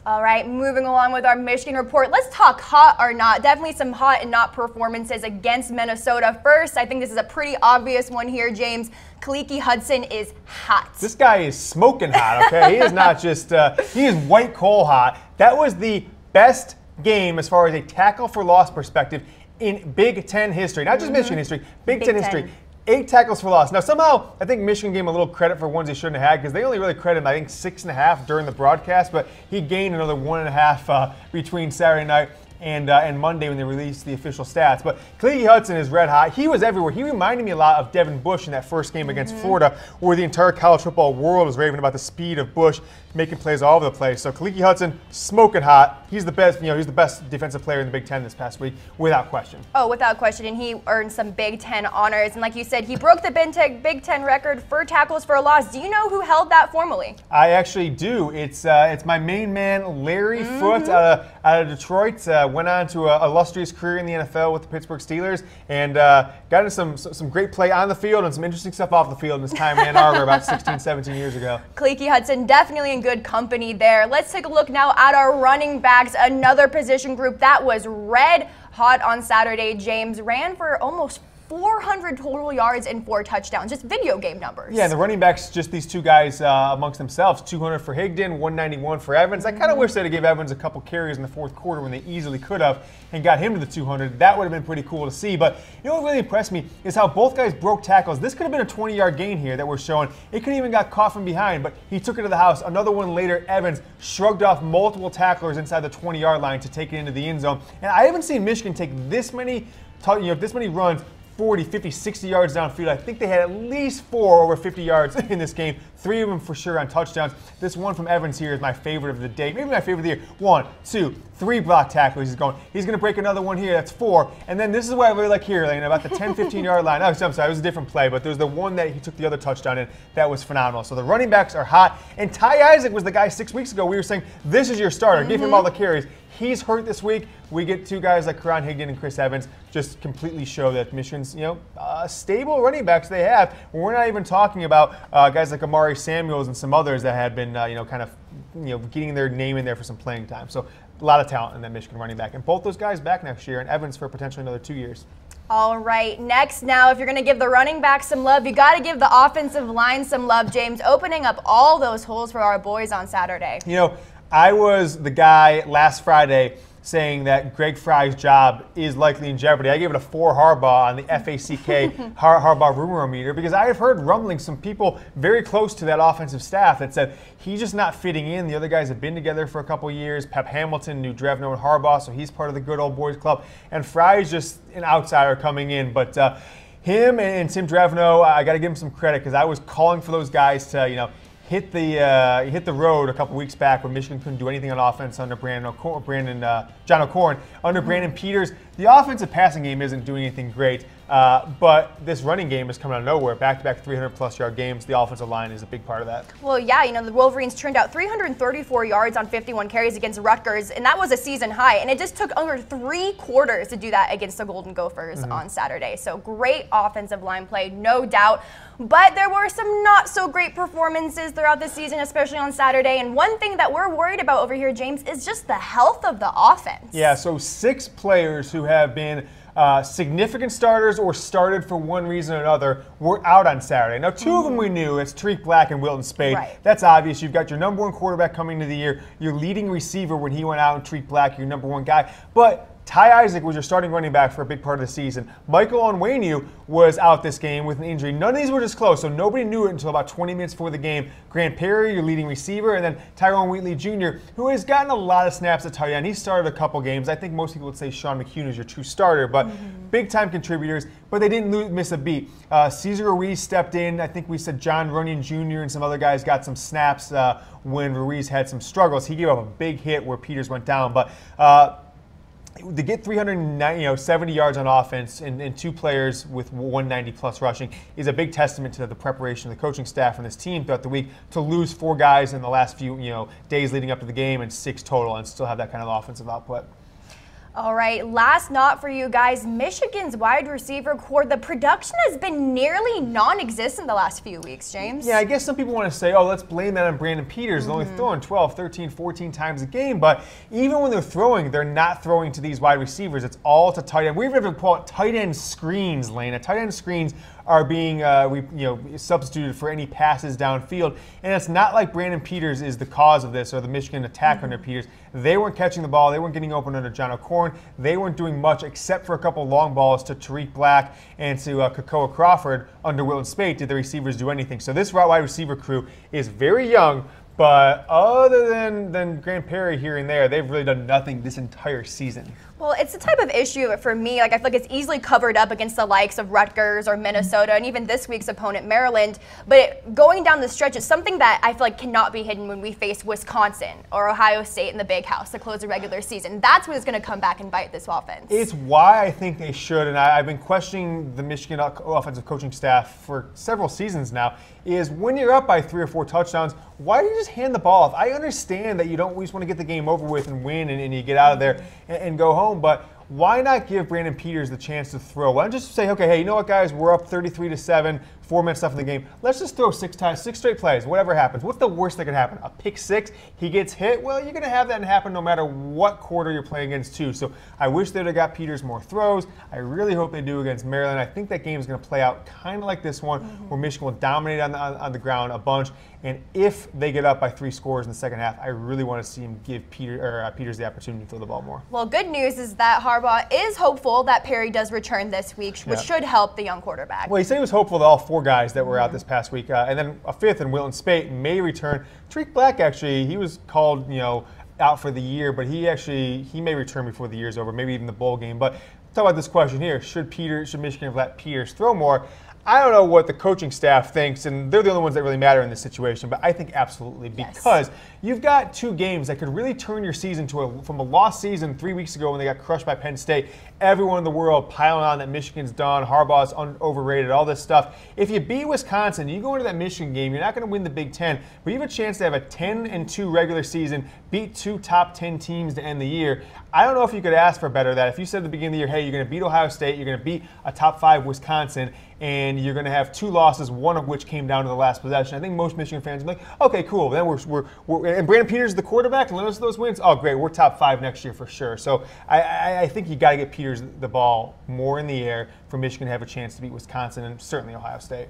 All right, moving along with our Michigan report. Let's talk hot or not. Definitely some hot and not performances against Minnesota. First, I think this is a pretty obvious one here, James. Higdon is hot. This guy is smoking hot, okay? He is not just, he is white coal hot. That was the best game as far as a tackle for loss perspective in Big Ten history. Not just Michigan history, Big Ten history. 8 tackles for loss. Now, somehow, I think Michigan gave him a little credit for ones he shouldn't have had because they only really credited him, I think, 6.5 during the broadcast, but he gained another 1.5 between Saturday night and Monday when they released the official stats. But Higdon is red hot. He was everywhere. He reminded me a lot of Devin Bush in that first game against Florida, where the entire college football world was raving about the speed of Bush, making plays all over the place. So Higdon, smoking hot. He's the best. He's the best defensive player in the Big Ten this past week, without question. Oh, without question, and he earned some Big Ten honors. And like you said, he broke the Big Ten record for tackles for a loss. Do you know who held that formally? I actually do. It's my main man, Larry Foote, out of Detroit. Went on to an illustrious career in the NFL with the Pittsburgh Steelers, and got into some great play on the field and some interesting stuff off the field in his time in Ann Arbor about 16, 17 years ago. Higdon definitely in good company there. Let's take a look now at our running backs, another position group that was red hot on Saturday. James ran for almost 400 total yards and 4 touchdowns, just video game numbers. Yeah, and the running backs, just these two guys amongst themselves, 200 for Higdon, 191 for Evans. I kind of wish they'd have given Evans a couple carries in the fourth quarter when they easily could have and got him to the 200. That would have been pretty cool to see. But you know what really impressed me is how both guys broke tackles. This could have been a 20-yard gain here that we're showing. It could have even got caught from behind, but he took it to the house. Another one later, Evans shrugged off multiple tacklers inside the 20-yard line to take it into the end zone. And I haven't seen Michigan take this many runs 40, 50, 60 yards downfield. I think they had at least 4 over 50 yards in this game. 3 of them for sure on touchdowns. This one from Evans here is my favorite of the day. Maybe my favorite of the year. 1, 2, 3 block tackles he's going. He's going to break another one here. That's 4. And then this is what I really like here, like about the 10, 15-yard line. Oh, I'm sorry, it was a different play, but there's the one that he took the other touchdown in. That was phenomenal. So the running backs are hot. And Ty Isaac was the guy 6 weeks ago we were saying, this is your starter. Give him all the carries. He's hurt this week. We get 2 guys like Karan, Higdon, and Chris Evans just completely show that Michigan's, stable running backs they have. We're not even talking about guys like Amari Samuels and some others that had been, getting their name in there for some playing time. So a lot of talent in that Michigan running back. And both those guys back next year, and Evans for potentially another 2 years. All right, next now, if you're going to give the running back some love, you got to give the offensive line some love, James, opening up all those holes for our boys on Saturday. I was the guy last Friday saying that Greg Fry's job is likely in jeopardy. I gave it a 4 Harbaugh on the FACK Harbaugh rumor meter because I have heard rumblings, some people very close to that offensive staff that said he's just not fitting in. The other guys have been together for a couple years. Pep Hamilton knew Drevno and Harbaugh, so he's part of the good old boys club. And Fry's just an outsider coming in. But him and Tim Drevno, I got to give him some credit because I was calling for those guys to, hit the road a couple weeks back when Michigan couldn't do anything on offense under John O'Corn. Under Brandon Peters, the offensive passing game isn't doing anything great, but this running game is coming out of nowhere. Back-to-back 300-plus yard games. The offensive line is a big part of that. Well, yeah, the Wolverines turned out 334 yards on 51 carries against Rutgers, and that was a season high. And it just took under 3 quarters to do that against the Golden Gophers on Saturday. So great offensive line play, no doubt. But there were some not so great performances throughout the season, especially on Saturday. And one thing that we're worried about over here, James, is just the health of the offense. Yeah, so 6 players who have been significant starters or started for one reason or another were out on Saturday. Now, 2 of them we knew. It's Tariq Black and Wilton Spade. Right. That's obvious. You've got your number 1 quarterback coming into the year, your leading receiver when he went out, and Tariq Black, your number 1 guy. But Ty Isaac was your starting running back for a big part of the season. Michael Onwenu was out this game with an injury. None of these were disclosed, so nobody knew it until about 20 minutes before the game. Grant Perry, your leading receiver, and then Tyrone Wheatley Jr., who has gotten a lot of snaps at tight end. He started a couple games. I think most people would say Sean McCune is your true starter, but big-time contributors, but they didn't miss a beat. Cesar Ruiz stepped in. I think we said John Runyon Jr. and some other guys got some snaps when Ruiz had some struggles. He gave up a big hit where Peters went down, but to get 370 yards on offense and 2 players with 190-plus rushing is a big testament to the preparation of the coaching staff and this team throughout the week. To lose 4 guys in the last few days leading up to the game and 6 total and still have that kind of offensive output. All right, last knot for you guys. Michigan's wide receiver core, the production has been nearly non-existent the last few weeks, James. Yeah, I guess some people want to say, oh, let's blame that on Brandon Peters. They're only throwing 12, 13, 14 times a game. But even when they're throwing, they're not throwing to these wide receivers. It's all to tight end. We even call it tight end screens, Lena. Tight end screens are being substituted for any passes downfield. And it's not like Brandon Peters is the cause of this or the Michigan attack under Peters. They weren't catching the ball. They weren't getting open under John O'Corn. They weren't doing much except for a couple long balls to Tariq Black and to Kakoa Crawford under Wilton Spate. Did the receivers do anything? So this wide receiver crew is very young, but other than Grant Perry here and there, they've really done nothing this entire season. Well, it's the type of issue for me, like I feel like it's easily covered up against the likes of Rutgers or Minnesota and even this week's opponent, Maryland. But going down the stretch, it's something that I feel like cannot be hidden when we face Wisconsin or Ohio State in the Big House to close the regular season. That's when it's going to come back and bite this offense. It's why I think they should, and I've been questioning the Michigan offensive coaching staff for several seasons now, is when you're up by 3 or 4 touchdowns, why do you just hand the ball off? I understand that you don't always want to get the game over with and win and you get out of there and go home, but why not give Brandon Peters the chance to throw? Why not just say, okay, hey, you know what, guys, we're up 33-7, 4 minutes left in the game. Let's just throw 6 straight plays, whatever happens. What's the worst that could happen? A pick 6, he gets hit? Well, you're going to have that happen no matter what quarter you're playing against, too. So I wish they'd have got Peters more throws. I really hope they do against Maryland. I think that game is going to play out kind of like this one, where Michigan will dominate on the ground a bunch. And if they get up by 3 scores in the second half, I really want to see him give Peters the opportunity to throw the ball more. Well, good news is that Harbaugh is hopeful that Perry does return this week, which should help the young quarterback. Well, he said he was hopeful that all 4 guys that were out this past week, and then a 5th in Wilton Spate may return. Tariq Black, actually, he was called, out for the year, but he may return before the year's over, maybe even the bowl game. But talk about this question here: should Michigan have let Peters throw more? I don't know what the coaching staff thinks, and they're the only ones that really matter in this situation, but I think absolutely, because you've got 2 games that could really turn your season from a lost season 3 weeks ago when they got crushed by Penn State. Everyone in the world piling on that Michigan's done, Harbaugh's overrated, all this stuff. If you beat Wisconsin, you go into that Michigan game, you're not going to win the Big Ten, but you have a chance to have a 10-2 regular season, beat 2 top 10 teams to end the year. I don't know if you could ask for better than that. If you said at the beginning of the year, hey, you're going to beat Ohio State, you're going to beat a top 5 Wisconsin, and you're going to have 2 losses, one of which came down to the last possession. I think most Michigan fans are like, okay, cool. Then we're and Brandon Peters is the quarterback, and let us those wins. Oh, great, we're top 5 next year for sure. So I think you got to get Peters the ball more in the air for Michigan to have a chance to beat Wisconsin and certainly Ohio State.